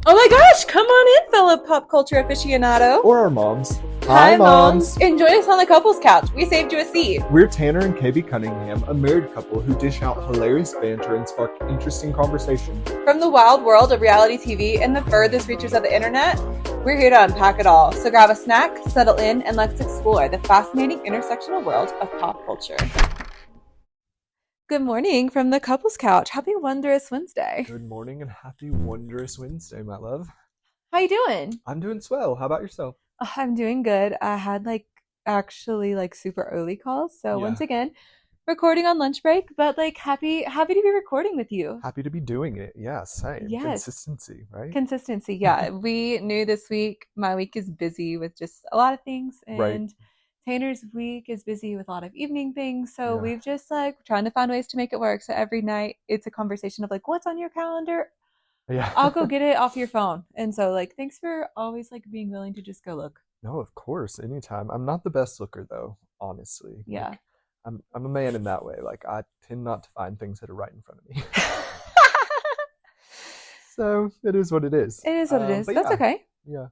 Oh my gosh, come on in, fellow pop culture aficionado. Or our moms. Hi, moms. Enjoy us on the couples couch. We saved you a seat. We're Tanner and KB Cunningham, a married couple who dish out hilarious banter and spark interesting conversation. From the wild world of reality TV and the furthest reaches of the internet, we're here to unpack it all. So grab a snack, settle in, and let's explore the fascinating intersectional world of pop culture. Good morning from the couples couch. Happy Wondrous Wednesday. Good morning and happy Wondrous Wednesday, my love. How you doing? I'm doing swell. How about yourself? Oh, I'm doing good. I had actually super early calls. So once again, recording on lunch break, but happy to be recording with you. Happy to be doing it. Yeah, same. Yes. Consistency, right? Consistency. Yeah. We knew this week, my week is busy with just a lot of things, and Right. Tanner's week is busy with a lot of evening things. So we've just trying to find ways to make it work. So every night it's a conversation of what's on your calendar? Yeah. I'll go get it off your phone. And so thanks for always being willing to just go look. No, of course, anytime. I'm not the best looker though, honestly. Yeah. I'm a man in that way. I tend not to find things that are right in front of me. So it is what it is. It is what it is. But That's okay. Yeah.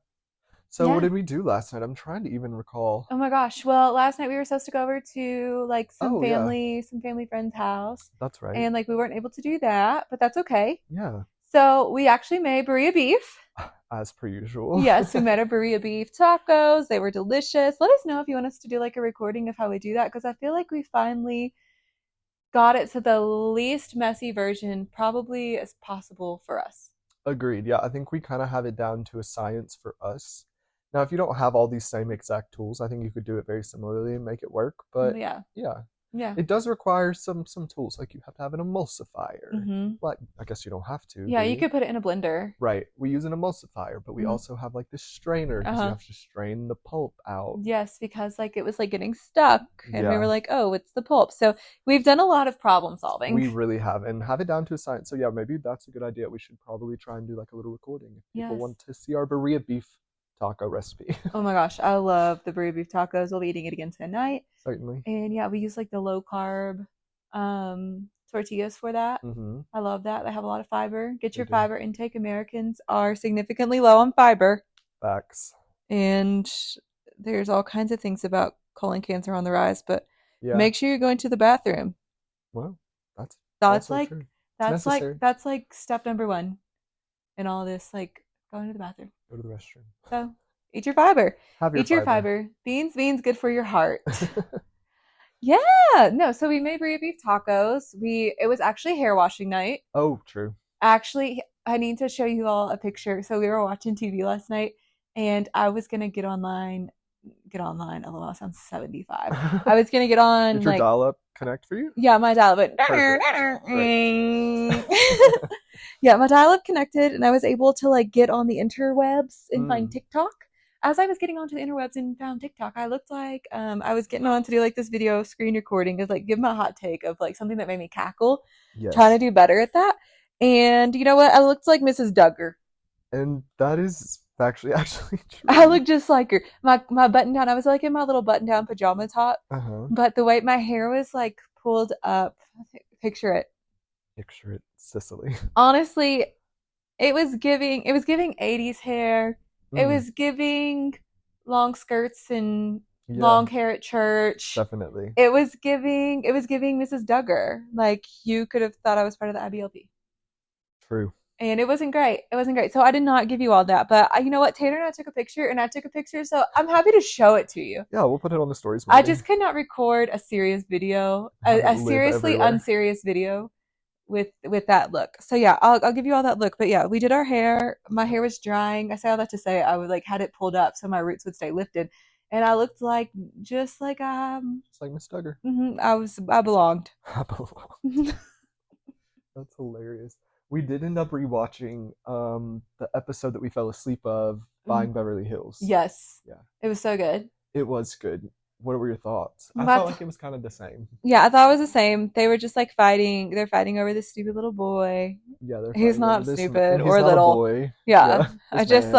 So what did we do last night? I'm trying to even recall. Oh my gosh. Well, last night we were supposed to go over to some family friend's house. That's right. And we weren't able to do that, but that's okay. Yeah. So we actually made burria beef. As per usual. Yes, we made our burria beef tacos. They were delicious. Let us know if you want us to do a recording of how we do that, because I feel like we finally got it to the least messy version probably as possible for us. Agreed. Yeah, I think we kind of have it down to a science for us. Now, if you don't have all these same exact tools, I think you could do it very similarly and make it work. But yeah. It does require some tools. You have to have an emulsifier. Mm-hmm. But I guess you don't have to. Yeah, you could put it in a blender. Right. We use an emulsifier, but we also have this strainer because you have to strain the pulp out. Yes, because it was getting stuck, and we were oh, it's the pulp. So we've done a lot of problem solving. We really have, and have it down to a science. So yeah, maybe that's a good idea. We should probably try and do a little recording if people want to see our burria beef taco recipe. Oh my gosh, I love the burria beef tacos. We'll be eating it again tonight. Certainly. And yeah, we use the low carb tortillas for that. Mm-hmm. I love that. They have a lot of fiber. Get your fiber intake. Americans are significantly low on fiber. Facts. And there's all kinds of things about colon cancer on the rise, but make sure you're going to the bathroom. Well, that's true. That's step number one in all this, going to the bathroom. Go to the restroom. So eat your fiber. Eat your fiber. Beans, good for your heart. Yeah. No, so we made burria beef tacos. It was actually hair washing night. Oh, true. Actually, I need to show you all a picture. So we were watching TV last night, and I was gonna get online. LOL, sounds 75. I was gonna get on. Did your dial-up connect for you? Yeah, my dial-up. Yeah, my dial-up connected, and I was able to get on the interwebs and find TikTok. As I was getting onto the interwebs and found TikTok, I looked like I was getting on to do this video screen recording of give my hot take of something that made me cackle. Yes. Trying to do better at that. And you know what? I looked like Mrs. Duggar. And that is actually true. I looked just like her. My button down, I was in my little button down pajama top. But the way my hair was pulled up, picture it, Sicily. Honestly, it was giving 80s hair. It was giving long skirts and long hair at church. Definitely. It was giving Mrs. Duggar. You could have thought I was part of the IBLP. True. And it wasn't great. So I did not give you all that. But you know what? Tanner and I took a picture, so I'm happy to show it to you. Yeah, we'll put it on the stories. I just could not record a serious video, a seriously unserious video with that look. So yeah, I'll give you all that look. But yeah, we did our hair. My hair was drying. I say all that to say I would had it pulled up so my roots would stay lifted, and I looked just like Miss Duggar. I belonged. That's hilarious. We did end up rewatching the episode that we fell asleep of, Buying Beverly Hills. Yes. Yeah. It was so good. It was good. What were your thoughts? I felt it was kind of the same. Yeah, I thought it was the same. They were just fighting. They're fighting over this stupid little boy. Yeah, he's not stupid or little. A boy. Yeah. I just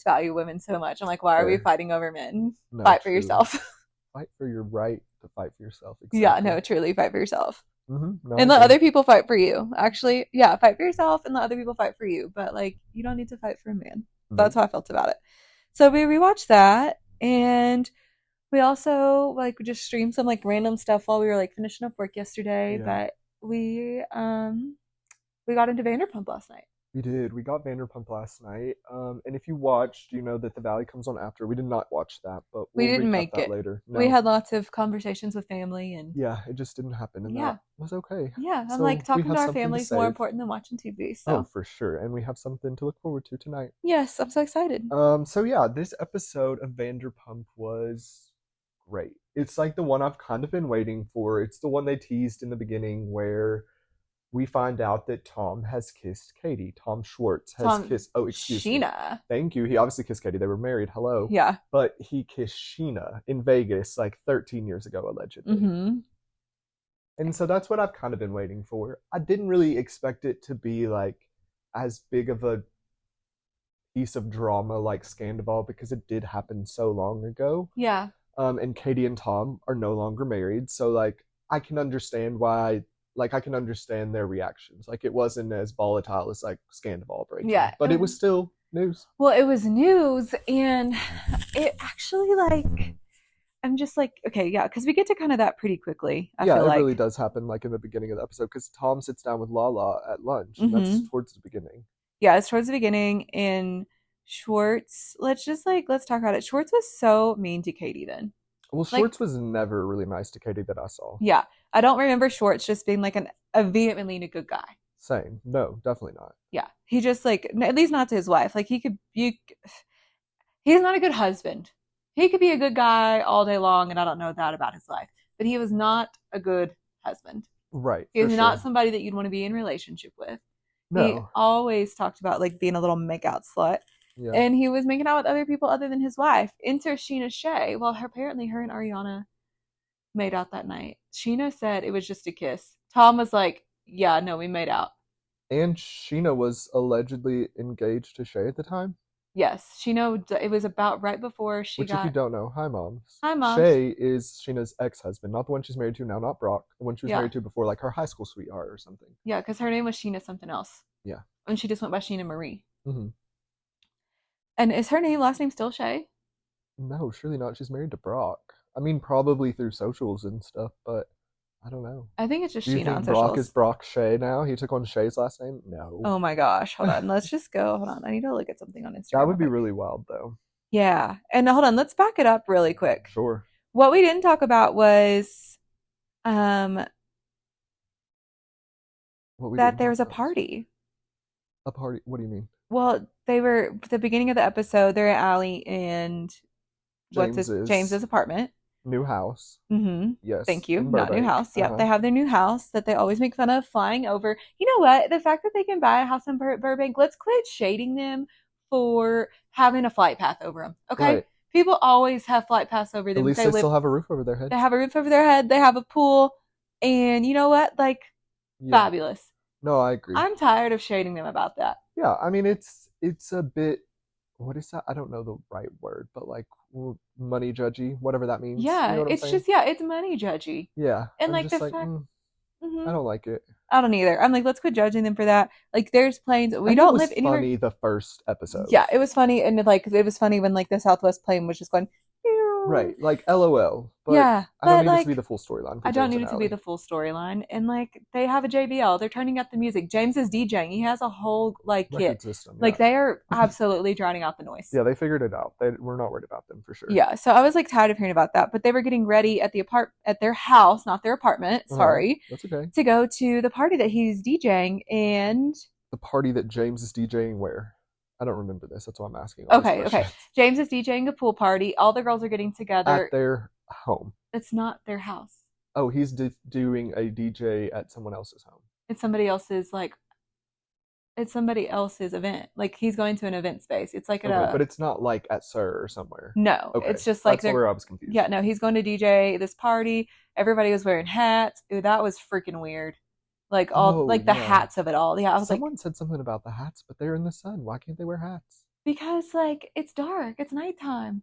value women so much. I'm why are we fighting over men? No, fight for yourself. Fight for your right to fight for yourself. Exactly. Yeah, no, truly fight for yourself. No, and let other people fight for you. Actually, yeah, fight for yourself and let other people fight for you. But like, you don't need to fight for a man. That's how I felt about it. So we rewatched that, and we also like just streamed some like random stuff while we were like finishing up work yesterday. But we got into Vanderpump last night. We did. We got Vanderpump last night. And if you watched, you know that The Valley comes on after. We did not watch that, but we didn't make that it later. No. We had lots of conversations with family, and yeah, it just didn't happen, and that was okay. Yeah, I'm like, talking to our family is more important than watching TV. So. Oh, for sure. And we have something to look forward to tonight. Yes, I'm so excited. So yeah, this episode of Vanderpump was great. It's like the one I've kind of been waiting for. It's the one they teased in the beginning where we find out that Tom has kissed Katie. Tom Schwartz has kissed... Oh, excuse Sheena. me. Thank you. He obviously kissed Katie. They were married. Hello. Yeah. But he kissed Sheena in Vegas like 13 years ago, allegedly. Mm-hmm. And so that's what I've kind of been waiting for. I didn't really expect it to be like as big of a piece of drama like Sandavol because it did happen so long ago. Yeah. And Katie and Tom are no longer married. So like I can understand why... Like, I can understand their reactions. Like, it wasn't as volatile as, like, Sandavol breaking. Yeah. But it was still news. Well, it was news, and it actually, like, I'm just like, okay, yeah, because we get to kind of that pretty quickly, I feel like. It really does happen, like, in the beginning of the episode, because Tom sits down with Lala at lunch, and that's towards the beginning. Yeah, it's towards the beginning, and Schwartz, let's talk about it. Schwartz was so mean to Katie then. Well, Schwartz was never really nice to Katie that I saw. Yeah. I don't remember Schwartz just being like a vehemently a good guy. Same. No, definitely not. Yeah. He just like, at least not to his wife. Like he's not a good husband. He could be a good guy all day long, and I don't know that about his life. But he was not a good husband. Right. He was not somebody that you'd want to be in relationship with. No. He always talked about like being a little makeout slut. Yeah. And he was making out with other people other than his wife. Enter Sheena Shea. Well, apparently her and Ariana made out that night. Sheena said it was just a kiss. Tom was like, yeah, no, we made out. And Sheena was allegedly engaged to Shea at the time? Yes. Sheena, it was about right before she Which, if you don't know, hi, Moms. Hi, Moms. Shea is Sheena's ex-husband, not the one she's married to now, not Brock. The one she was married to before, like her high school sweetheart or something. Yeah, because her name was Sheena something else. Yeah. And she just went by Sheena Marie. Mm-hmm. And is her last name still Shea? No, surely not. She's married to Brock. I mean, probably through socials and stuff, but I don't know. I think it's just Sheena on socials. Brock is Brock Shea now? He took on Shea's last name? No. Oh my gosh. Hold on. Let's just go. Hold on. I need to look at something on Instagram. That would be really wild, though. Yeah. And hold on. Let's back it up really quick. Sure. What we didn't talk about was that there was a party. A party? What do you mean? Well, they were at the beginning of the episode. They're at Allie and James's apartment. New house. Mm-hmm. Yes. Thank you. Not new house. Yep. They have their new house that they always make fun of flying over. You know what? The fact that they can buy a house in Burbank, let's quit shading them for having a flight path over them. Okay. Right. People always have flight paths over them. At least they still have a roof over their head. They have a roof over their head. They have a pool. And you know what? Like, fabulous. No, I agree. I'm tired of shading them about that. Yeah, I mean, it's a bit, what is that? I don't know the right word, but like money judgy, whatever that means. Yeah, you know it's just, it's money judgy. Yeah. And like the fact, I don't like it. I don't either. I'm like, let's quit judging them for that. Like, there's planes. We don't live anywhere. It was funny the first episode. Yeah, it was funny, and like it was funny when like the Southwest plane was just going. Right, like LOL. But yeah, I don't need it to be the full storyline. I don't need it to be the full storyline. And like they have a JBL, they're turning up the music. James is DJing. He has a whole like kit system. Yeah. Like they are absolutely drowning out the noise. Yeah, they figured it out. We're not worried about them for sure. Yeah, so I was like tired of hearing about that. But they were getting ready at their house, not their apartment. Sorry, that's okay. To go to the party that he's DJing, and the party that James is DJing where? I don't remember this. That's why I'm asking. Okay. James is DJing a pool party. All the girls are getting together. At their home. It's not their house. Oh, he's doing a DJ at someone else's home. It's somebody else's, it's somebody else's event. Like, he's going to an event space. It's like but it's not like at Sir or somewhere. No. Okay. It's just like... That's where I was confused. Yeah, no, he's going to DJ this party. Everybody was wearing hats. Ooh, that was freaking weird. Like the hats of it all. Yeah, I was Someone said something about the hats, but they're in the sun. Why can't they wear hats? Because like it's dark. It's nighttime.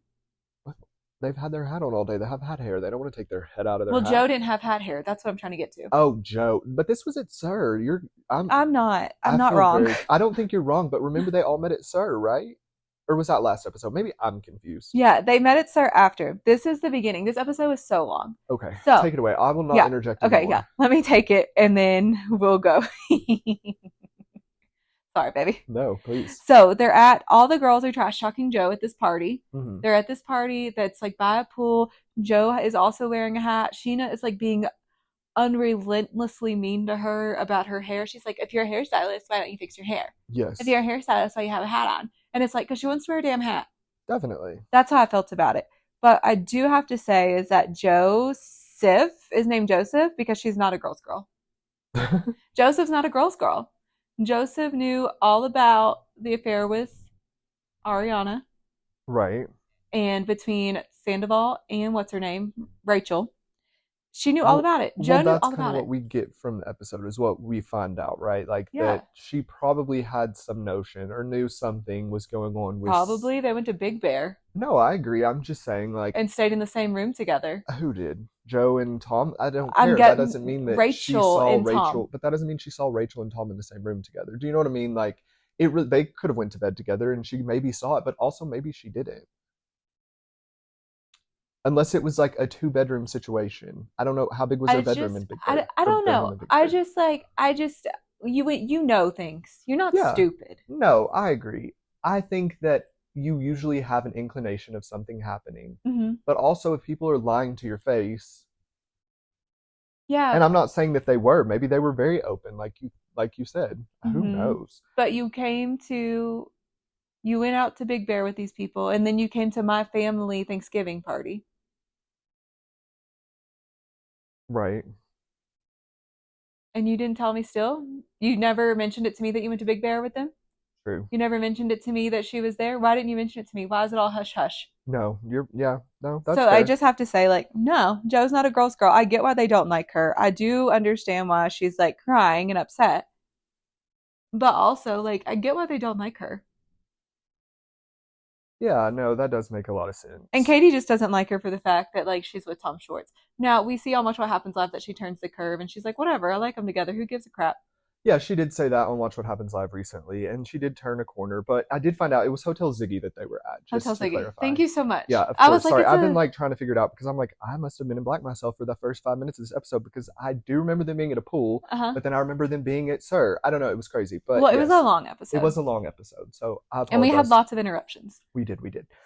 They've had their hat on all day. They have hat hair. They don't want to take their head out of their Well, hat. Joe didn't have hat hair. That's what I'm trying to get to. Oh, Joe. But this was at Sir. I'm not wrong. I don't think you're wrong, but remember they all met at Sir, right? Or was that last episode? Maybe I'm confused. Yeah, they met at Sir after. This is the beginning. This episode is so long. Okay, so take it away. I will not interject anymore. Okay, yeah. Let me take it, and then we'll go. Sorry, baby. No, please. So all the girls are trash talking Joe at this party. Mm-hmm. They're at this party that's like by a pool. Joe is also wearing a hat. Sheena is like being unrelentlessly mean to her about her hair. She's like, if you're a hairstylist, why don't you fix your hair? Yes. If you're a hairstylist, why you have a hat on? And it's like, because she wants to wear a damn hat. Definitely. That's how I felt about it. But I do have to say is that Joseph is named Joseph because she's not a girl's girl. Joseph's not a girl's girl. Joseph knew all about the affair with Ariana. Right. And between Sandavol and what's her name? Rachel. She knew all about it. Joe knew all about it. That's kind of what we get from the episode is what we find out, right? Like that she probably had some notion or knew something was going on with... Probably. They went to Big Bear. No, I agree. I'm just saying like... And stayed in the same room together. Who did? Joe and Tom? I don't care. That doesn't mean that she saw Rachel. Tom. But that doesn't mean she saw Rachel and Tom in the same room together. Do you know what I mean? Like they could have went to bed together and she maybe saw it, but also maybe she didn't. Unless it was like a 2-bedroom situation. I don't know. How big was their bedroom in Big Bear? I don't know. You know things. You're not stupid. No, I agree. I think that you usually have an inclination of something happening. Mm-hmm. But also if people are lying to your face. Yeah. And I'm not saying that they were. Maybe they were very open, like you said. Mm-hmm. Who knows? But you went out to Big Bear with these people, and then you came to my family Thanksgiving party. Right. And you didn't tell me still? You never mentioned it to me that you went to Big Bear with them? True. You never mentioned it to me that she was there? Why didn't you mention it to me? Why is it all hush-hush? No, that's So fair. I just have to say, like, no, Joe's not a girl's girl. I get why they don't like her. I do understand why she's, like, crying and upset. But also, like, I get why they don't like her. Yeah, no, that does make a lot of sense. And Katie just doesn't like her for the fact that, like, she's with Tom Schwartz. Now, we see on Watch What Happens Live that she turns the curve, and she's like, whatever, I like them together. Who gives a crap? Yeah, she did say that on Watch What Happens Live recently, and she did turn a corner. But I did find out it was Hotel Ziggy that they were at. Just Hotel to Ziggy. Clarify. Thank you so much. Yeah, of course. I was like, sorry, I've been like trying to figure it out because I'm like, I must have been in black myself for the first 5 minutes of this episode because I do remember them being at a pool, but then I remember them being at Sir. I don't know, it was crazy. But well, it was a long episode. It was a long episode, so I apologize. And we had lots of interruptions. We did.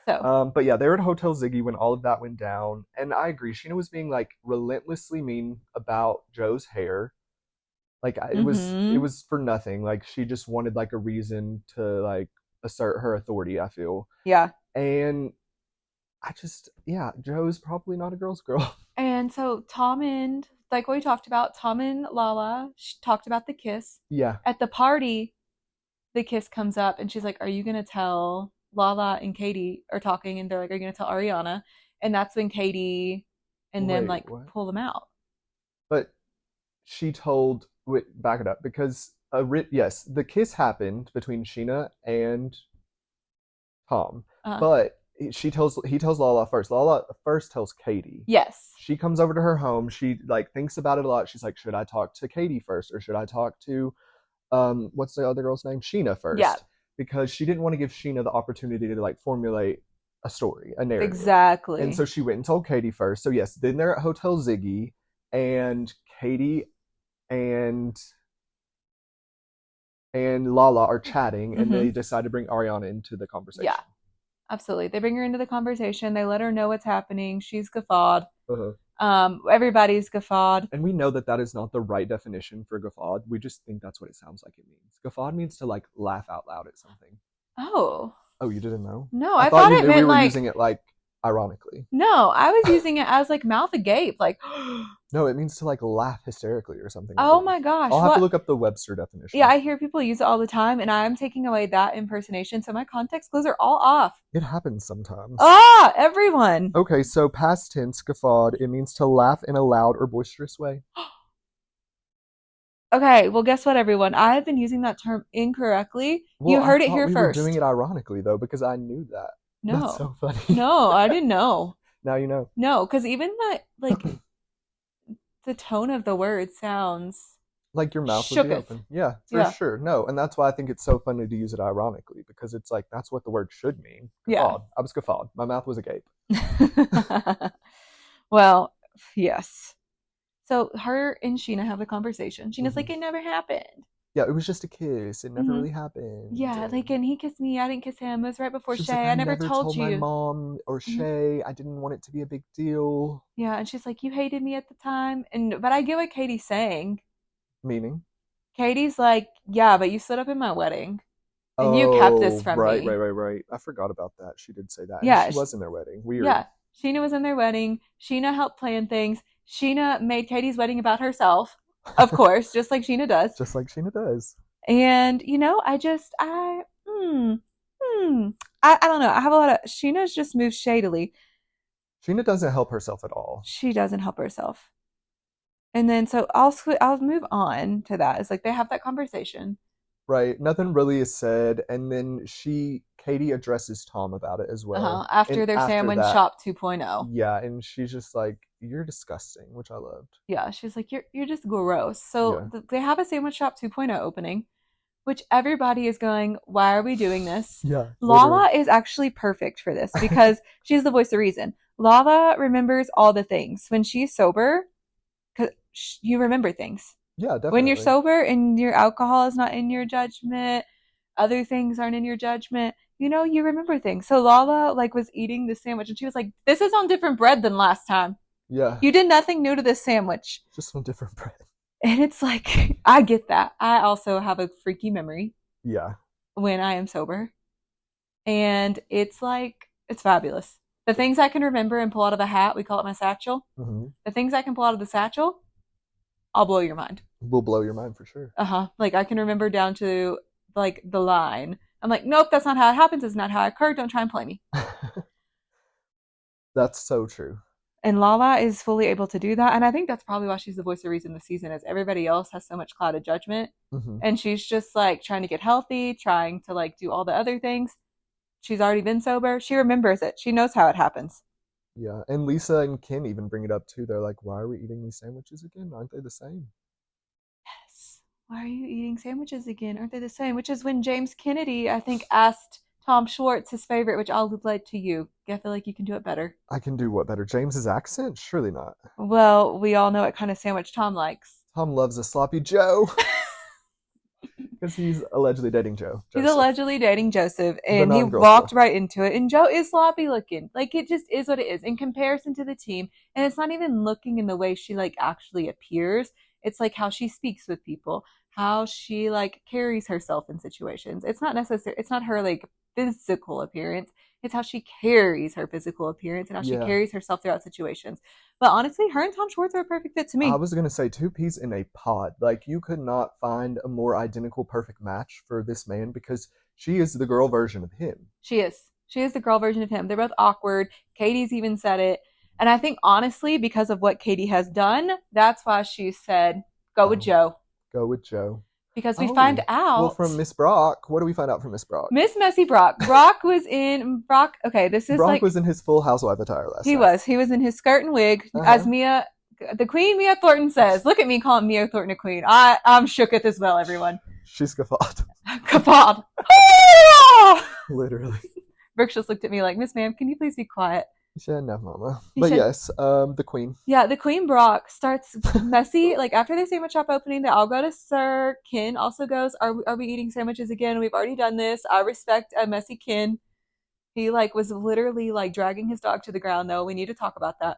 So, but yeah, they were at Hotel Ziggy when all of that went down, and I agree. Sheena was being like relentlessly mean about Joe's hair. Like it was for nothing. Like she just wanted like a reason to like assert her authority, I feel. Yeah. And Joe's probably not a girl's girl. And so Tom and like what we talked about, Tom and Lala talked about the kiss. Yeah. At the party, the kiss comes up and she's like, are you gonna tell Lala and Katie are talking and they're like, are you gonna tell Ariana? And that's when Katie and them like pull them out. But she told back it up because yes, the kiss happened between Sheena and Tom, but he tells Lala first. Lala first tells Katie. Yes. She comes over to her home. She like thinks about it a lot. She's like, should I talk to Katie first or should I talk to what's the other girl's name? Sheena first. Yeah. Because she didn't want to give Sheena the opportunity to like formulate a story, a narrative. Exactly. And so she went and told Katie first. So yes, then they're at Hotel Ziggy and Katie and Lala are chatting and they decide to bring Ariana into the conversation. Yeah, absolutely. They bring her into the conversation. They let her know what's happening. She's guffawed. Everybody's guffawed. And we know that is not the right definition for guffawed. We just think that's what it sounds like it means. Guffawed means to like laugh out loud at something. Oh, you didn't know? No, I thought it meant we were like using it like ironically. No, I was using it as like mouth agape, like no, it means to like laugh hysterically or something. Oh my gosh. I'll have to look up the Webster definition. Yeah, I hear people use it all the time and I'm taking away that impersonation, so my context clues are all off. It happens sometimes. Everyone. Okay, so past tense, guffawed, it means to laugh in a loud or boisterous way. Okay, well, guess what, everyone? I have been using that term incorrectly. Well, you heard it here first. We were doing it ironically, though, because I knew that. No. That's so funny. No, I didn't know. Now you know. No, because even that, like, the tone of the word sounds like your mouth would be open. Yeah, for sure. No, and that's why I think it's so funny to use it ironically, because it's like that's what the word should mean. Guffawed. I was guffawed. My mouth was agape. Well, yes. So her and Sheena have a conversation. Sheena's like, it never happened. Yeah, it was just a kiss. It never really happened. Yeah, like, and he kissed me. I didn't kiss him. It was right before Shay. Like, I never told you. My mom or Shay. I didn't want it to be a big deal. Yeah, and she's like, you hated me at the time. But I get what Katie's saying. Meaning? Katie's like, yeah, but you stood up in my wedding. And you kept this from me. Right. I forgot about that. She did say that. Yeah. And she was in their wedding. Weird. Yeah. Sheena was in their wedding. Sheena helped plan things. Sheena made Katie's wedding about herself. Of course, just like Sheena does. Just like Sheena does. And, I don't know. I have a lot of, Sheena's just moves shadily. Sheena doesn't help herself at all. She doesn't help herself. And then, so I'll move on to that. It's like they have that conversation. Right. Nothing really is said. And then Katie addresses Tom about it as well. After their sandwich shop 2.0. Yeah. And she's just like, you're disgusting, which I loved. Yeah. She's like, you're just gross. So they have a sandwich shop 2.0 opening, which everybody is going, why are we doing this? Yeah. Lala is actually perfect for this because she's the voice of reason. Lala remembers all the things. When she's sober, because you remember things. Yeah, definitely. When you're sober and your alcohol is not in your judgment, other things aren't in your judgment, you remember things. So Lala, was eating the sandwich, and she was like, this is on different bread than last time. Yeah. You did nothing new to this sandwich. Just on different bread. And it's like, I get that. I also have a freaky memory. Yeah. When I am sober. And it's fabulous. The things I can remember and pull out of a hat, we call it my satchel. Mm-hmm. The things I can pull out of the satchel, I'll blow your mind. Will blow your mind for sure. I can remember down to the line. I'm like, nope, that's not how it happens. It's not how it occurred. Don't try and play me. That's so true. And Lala is fully able to do that. And I think that's probably why she's the voice of reason this season, is everybody else has so much clouded judgment. Mm-hmm. And she's just trying to get healthy, trying to do all the other things. She's already been sober. She remembers it. She knows how it happens. Yeah. And Lisa and Ken even bring it up too. They're like, why are we eating these sandwiches again? Aren't they the same? Yes. Why are you eating sandwiches again? Aren't they the same? Which is when James Kennedy, I think, asked Tom Schwartz his favorite, which I'll lead to you. I feel like you can do it better. I can do what better? James's accent? Surely not. Well, we all know what kind of sandwich Tom likes. Tom loves a sloppy Joe. Because he's allegedly dating Joseph. He's allegedly dating Joseph, and he walked right into it. And Joe is sloppy looking. It just is what it is in comparison to the team. And it's not even looking in the way she actually appears. It's how she speaks with people, how she carries herself in situations. It's not necessary. It's not her physical appearance. It's how she carries her physical appearance and how she carries herself throughout situations. But honestly, her and Tom Schwartz are a perfect fit to me. I was going to say 2 peas in a pod. You could not find a more identical perfect match for this man, because she is the girl version of him. She is. She is the girl version of him. They're both awkward. Katie's even said it. And I think, honestly, because of what Katie has done, that's why she said, go with Joe. Go with Joe. Because we find out... Well, from Miss Brock, what do we find out from Miss Brock? Miss Messy Brock. Brock was in... Brock was in his full housewife attire last night. He was. He was in his skirt and wig. As the Queen Mia Thornton says. Look at me calling Mia Thornton a queen. I'm shooketh as well, everyone. She's guffawed. Guffawed. Literally. Brooke just looked at me like, Miss Ma'am, can you please be quiet? Yeah, no, mama. But yes, the queen. Yeah, the Queen Brock starts messy. After the sandwich shop opening, they all go to Sir. Ken also goes, are we eating sandwiches again? We've already done this. I respect a messy Ken. He was literally dragging his dog to the ground, though. We need to talk about that.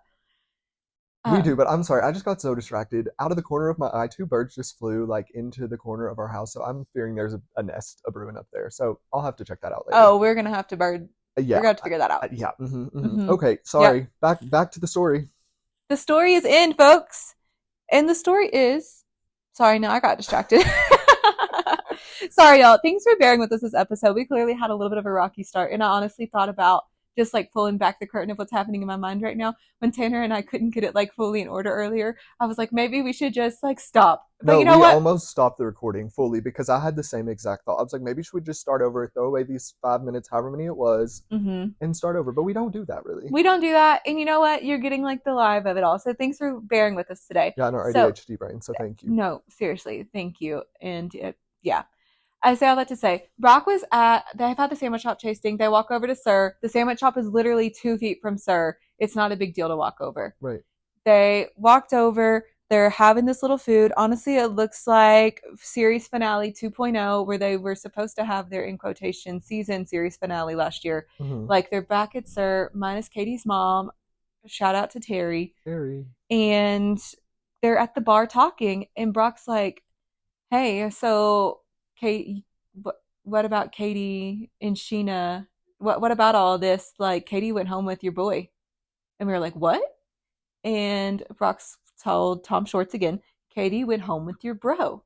We do, but I'm sorry. I just got so distracted. Out of the corner of my eye, 2 birds just flew into the corner of our house. So I'm fearing there's a nest, a brewing up there. So I'll have to check that out later. Oh, we're going to have to bird. Yeah. We're going to have to figure that out. Yeah. Mm-hmm, mm-hmm. Mm-hmm. Okay. Sorry. Yeah. Back to the story. The story is in, folks. And the story is... Sorry, no, I got distracted. Sorry, y'all. Thanks for bearing with us this episode. We clearly had a little bit of a rocky start. And I honestly thought about just like pulling back the curtain of what's happening in my mind right now. When Tanner and I couldn't get it like fully in order earlier, I was like, maybe we should just like stop. But no, you know we what? almost stopped the recording fully because I had the same exact thought. I was like, maybe should we just start over, throw away these 5 minutes, however many it was, and start over. But we don't do that really. We don't do that. And you know what? You're getting like the live of it all. So thanks for bearing with us today. Yeah, in our ADHD brain. So thank you. No, seriously, thank you. And yeah. I say all that to say, Brock was they've had the sandwich shop tasting. They walk over to Sir. The sandwich shop is literally 2 feet from Sir. It's not a big deal to walk over. Right. They walked over. They're having this little food. Honestly, it looks like series finale 2.0, where they were supposed to have their, in quotation, season series finale last year. Like, they're back at Sir, minus Katie's mom. Shout out to Terry. And they're at the bar talking, and Brock's like, hey, so Kate, what about Katie and Sheena? What about all this? Like, Katie went home with your boy. And we were like, what? And Brock's told Tom Schwartz again, Katie went home with your bro.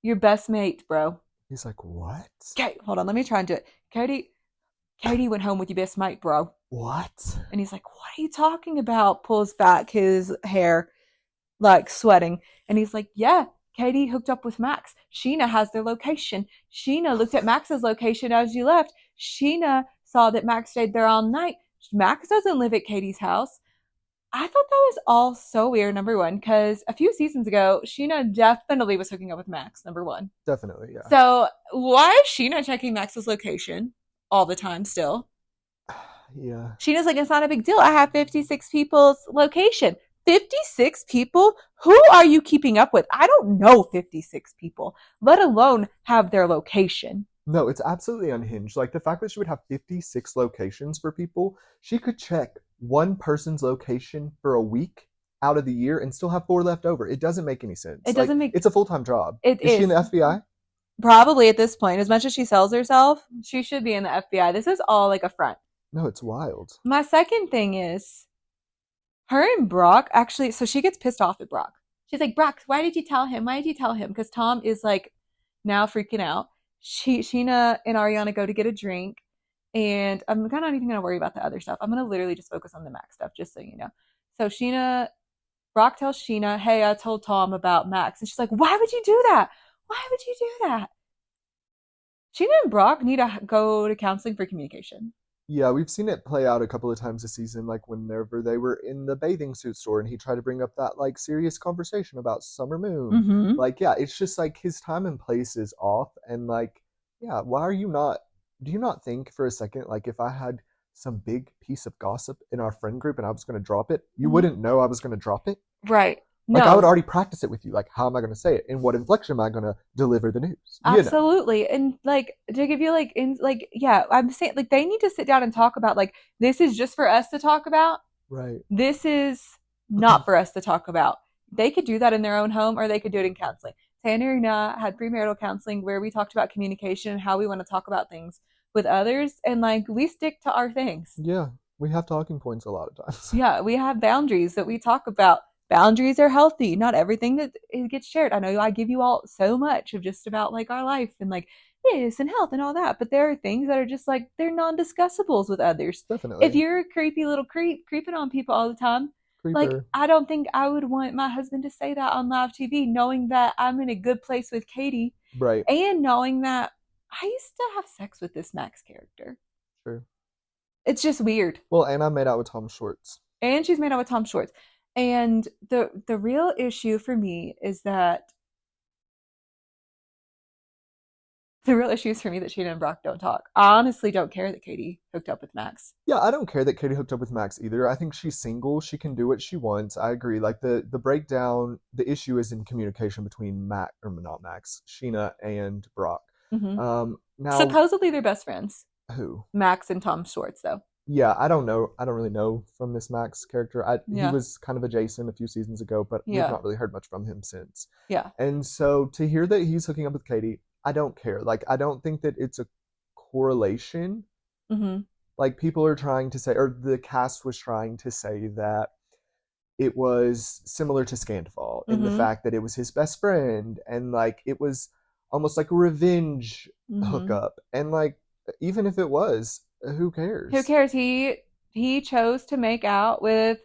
Your best mate, bro. He's like, what? Okay, hold on. Let me try and do it. Katie went home with your best mate, bro. What? And he's like, what are you talking about? Pulls back his hair, like sweating. And he's like, yeah, Katie hooked up with Max. Sheena has their location. Sheena looked at Max's location as you left. Sheena saw that Max stayed there all night. Max doesn't live at Katie's house. I thought that was all so weird, number one, because a few seasons ago, Sheena definitely was hooking up with Max, number one. Definitely, yeah. So why is Sheena checking Max's location all the time still? Yeah. Sheena's like, it's not a big deal. I have 56 people's location. 56 people? Who are you keeping up with? I don't know 56 people, let alone have their location. No, it's absolutely unhinged. Like, the fact that she would have 56 locations for people, she could check one person's location for a week out of the year and still have 4 left over. It doesn't make any sense. It doesn't make... It's a full-time job. Is she in the FBI? Probably at this point. As much as she sells herself, she should be in the FBI. This is all like a front. No, it's wild. My second thing is, her and Brock actually, so she gets pissed off at Brock. She's like, Brock, why did you tell him? Why did you tell him? Because Tom is like now freaking out. Sheena and Ariana go to get a drink, and I'm kind of not even going to worry about the other stuff. I'm going to literally just focus on the Max stuff, just so you know. So Brock tells Sheena, hey, I told Tom about Max. And she's like, why would you do that? Why would you do that? Sheena and Brock need to go to counseling for communication. Yeah, we've seen it play out a couple of times this season, like whenever they were in the bathing suit store and he tried to bring up that like serious conversation about Summer Moon. Like, yeah, it's just like his time and place is off. And like, yeah, do you not think for a second, like if I had some big piece of gossip in our friend group and I was going to drop it, you wouldn't know I was going to drop it? Right. Like, I would already practice it with you. Like, how am I going to say it? In what inflection am I going to deliver the news? Absolutely. You know? And, like, to give you, yeah, I'm saying, like, they need to sit down and talk about, like, this is just for us to talk about. Right. This is not for us to talk about. They could do that in their own home, or they could do it in counseling. Tanner and I had premarital counseling where we talked about communication and how we want to talk about things with others. And, like, we stick to our things. Yeah. We have talking points a lot of times. Yeah. We have boundaries that we talk about. Boundaries are healthy. Not everything that it gets shared. I know I give you all so much of just about like our life and like this and health and all that, but there are things that are just like they're non-discussables with others. Definitely. If you're a creepy little creeping on people all the time, like I don't think I would want my husband to say that on live TV, knowing that I'm in a good place with Katie, right? And knowing that I used to have sex with this Max character. True. It's just weird. Well, and I made out with Tom Schwartz. And she's made out with Tom Schwartz. And the real issue for me is that Sheena and Brock don't talk. I honestly don't care that Katie hooked up with Max. Yeah, I don't care that Katie hooked up with Max either. I think she's single. She can do what she wants. I agree. Like the breakdown, the issue is in communication between Sheena and Brock. Now, supposedly they're best friends. Who? Max and Tom Schwartz, though. Yeah, I don't know. I don't really know from this Max character. He was kind of a Jason a few seasons ago, but we've not really heard much from him since. Yeah. And so to hear that he's hooking up with Katie, I don't care. Like, I don't think that it's a correlation. Like, people are trying to say, or the cast was trying to say that it was similar to Sandavol in the fact that it was his best friend, and like it was almost like a revenge hookup. And like, even if it was, who cares? Who cares? He he chose to make out with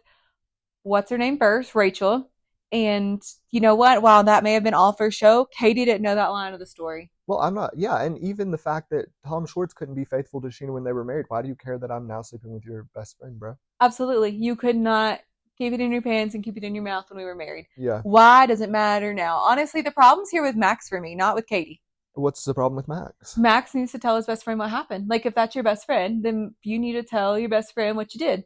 what's her name first, Rachel. And you know what? While that may have been all for show, Katie didn't know that line of the story. Well, I'm not. Yeah, and even the fact that Tom Schwartz couldn't be faithful to Sheena when they were married. Why do you care that I'm now sleeping with your best friend, bro? Absolutely. You could not keep it in your pants and keep it in your mouth when we were married. Yeah. Why does it matter now? Honestly, the problem's here with Max for me, not with Katie. What's the problem with Max? Max needs to tell his best friend what happened. Like, if that's your best friend, then you need to tell your best friend what you did.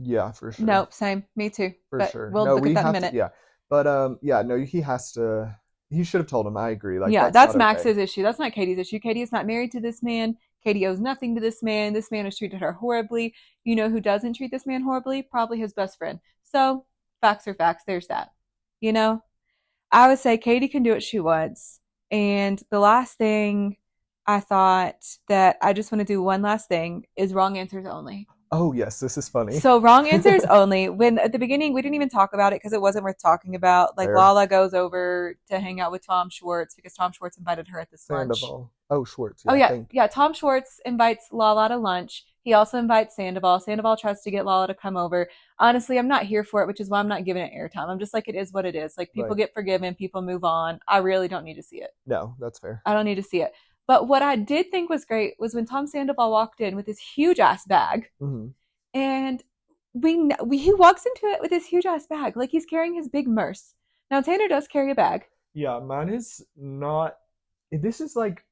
Yeah, for sure. Nope, same. Me too. For sure. We'll look at that in a minute. Yeah. But yeah, no, he has to. He should have told him. I agree. Like, yeah, that's Max's issue. That's not Katie's issue. Katie is not married to this man. Katie owes nothing to this man. This man has treated her horribly. You know who doesn't treat this man horribly? Probably his best friend. So, facts are facts. There's that. You know? I would say Katie can do what she wants. And the last thing I thought that I just want to do one last thing is wrong answers only. Oh, yes, this is funny. So wrong answers only. When at the beginning, we didn't even talk about it because it wasn't worth talking about. Like, Lala goes over to hang out with Tom Schwartz because Tom Schwartz invited her at this lunch. Sandavol. Oh, Schwartz. Yeah, yeah. Tom Schwartz invites Lala to lunch. He also invites Sandavol. Sandavol tries to get Lala to come over. Honestly, I'm not here for it, which is why I'm not giving it airtime. I'm just like, it is what it is. Like, people get forgiven. People move on. I really don't need to see it. No, that's fair. I don't need to see it. But what I did think was great was when Tom Sandoval walked in with his huge ass bag. Mm-hmm. And he walks into it with his huge ass bag, like he's carrying his big Merce. Now Tanner does carry a bag. Yeah, mine is not. This is like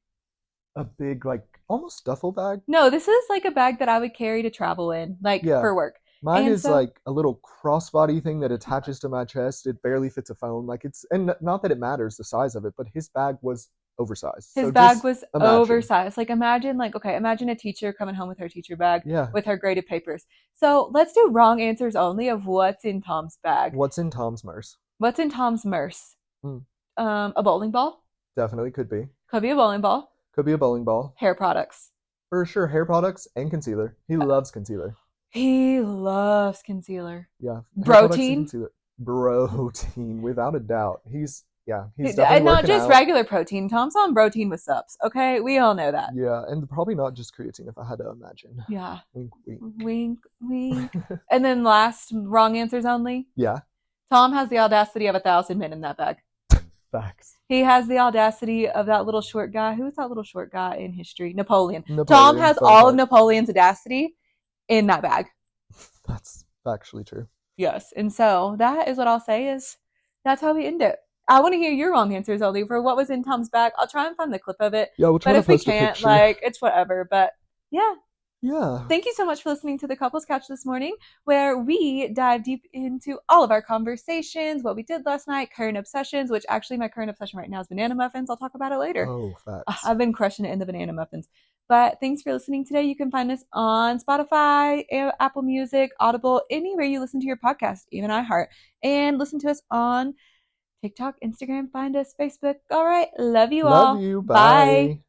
a big, like almost duffel bag. No, this is like a bag that I would carry to travel in, like for work. Mine is like a little crossbody thing that attaches to my chest. It barely fits a phone. Like and not that it matters the size of it, but his bag was oversized. His bag was oversized. Like imagine a teacher coming home with her teacher bag with her graded papers. So let's do wrong answers only of what's in Tom's bag. What's in Tom's Merce? What's in Tom's Merce? A bowling ball? Definitely could be. Could be a bowling ball. Could be a bowling ball. Hair products. For sure, hair products and concealer. He loves concealer. He loves concealer. Yeah. Protein. Protein, without a doubt. He's definitely and not just out. Regular protein. Tom's on protein with subs. Okay, we all know that. Yeah, and probably not just creatine, if I had to imagine. Yeah. Wink, wink. Wink, wink. And then last, wrong answers only. Yeah. Tom has the audacity of 1,000 men in that bag. Facts. He has the audacity of that little short guy. Who was that little short guy in history? Napoleon. Tom has all of Napoleon's audacity in that bag. That's factually true. Yes, and so that is what I'll say is that's how we end it. I want to hear your wrong answers, only for what was in Tom's bag. I'll try and find the clip of it. Yeah, we'll try to post a picture. But if we can't, it's whatever. But yeah. Yeah. Thank you so much for listening to the Couples Couch this morning, where we dive deep into all of our conversations, what we did last night, current obsessions, which actually my current obsession right now is banana muffins. I'll talk about it later. Oh, facts. I've been crushing it in the banana muffins. But thanks for listening today. You can find us on Spotify, Apple Music, Audible, anywhere you listen to your podcast, even iHeart. And listen to us on TikTok, Instagram, find us, Facebook. All right. Love you all. Love you. Bye.